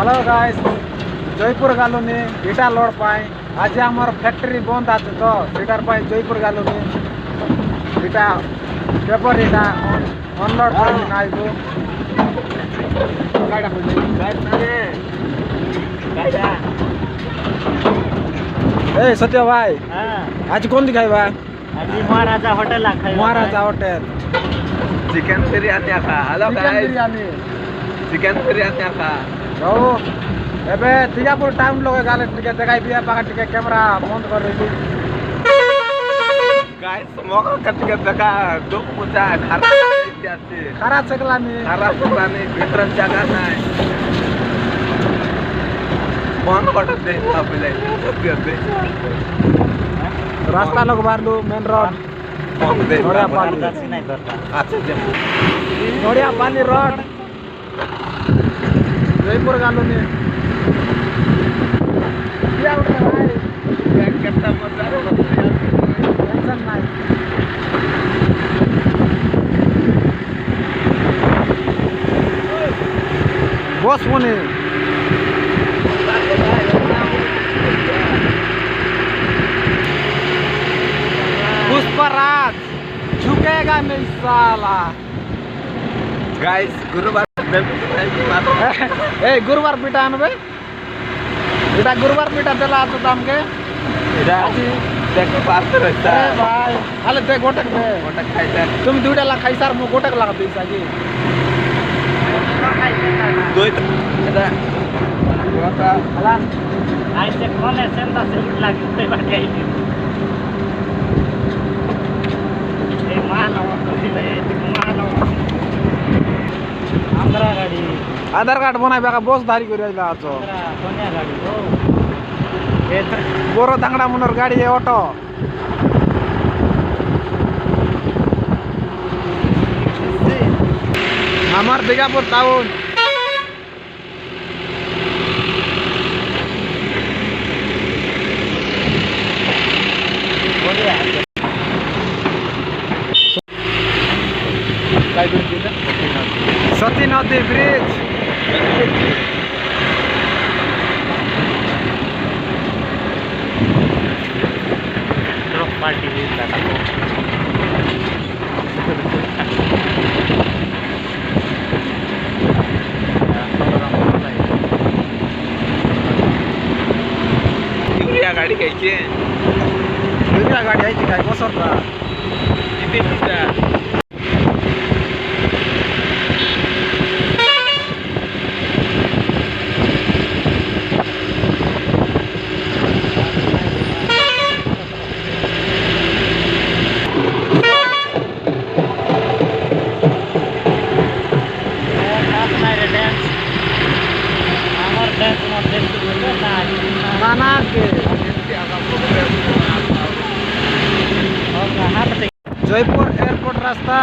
hello guys Jaipur गालुनी इटा load पाई आज आमर फैक्ट्री बंद आछे तो सेटार पाई जयपुर गालुनी इटा पेपर इटा अनलोड करबी नाइबो गाइडा खोजि गाइडा ए सत्य भाई आज कौन दिखाइबा आज महाराजा होटल खाइबा महाराजा होटल चिकन बिरयानी खा hello guys biryani chicken biryani खा बाबू एबे तिगापुर टाउन लोग गाले टिके देखाई दिया पाका टिके कैमरा बंद कर रही गाइस मौका कटिके देखा दो पूजा खारा चकलानी भितर जगह नाही बंद करते आपले रास्ता लोग बारलू मेन रोड बंद दे नोड़िया पानी नहीं करता अच्छा नोड़िया पानी रोड जयपुर गालुनी क्या उठ रहा है कितना मजा टेंशन नहीं बॉस मुनि पुष्पराज झुकेगा नहीं साला गाइस गुरुवार ए गुरुवार पीटा अनबे इटा गुरुवार पीटा देला तो तमके इधर আজি देख पास रहता अरे भाई हाले दे गोटक दे गोटक खाइता तुम दुइटा ला खाइसार मु गोटक ला दिस आजी दो इधर गोटा हलान आज से कोने सेंदा से लागी ते बाटे आई ए मानव मानव आंध्रा गाड़ी आधार कार्ड बनाई बेका बस धारी करि आइला आछो कोन्या गाड़ी हो बोरो दांगड़ा मुनर गाड़ी है ऑटो हमार दिगापुर टाउन सती नदी ब्रिज ट्रक पार्टी यूरिया गाडी घ्यायची दुसऱ्या गाडी आहे ती काय बसवता किती पैसा नाना के जयपुर एयरपोर्ट रास्ता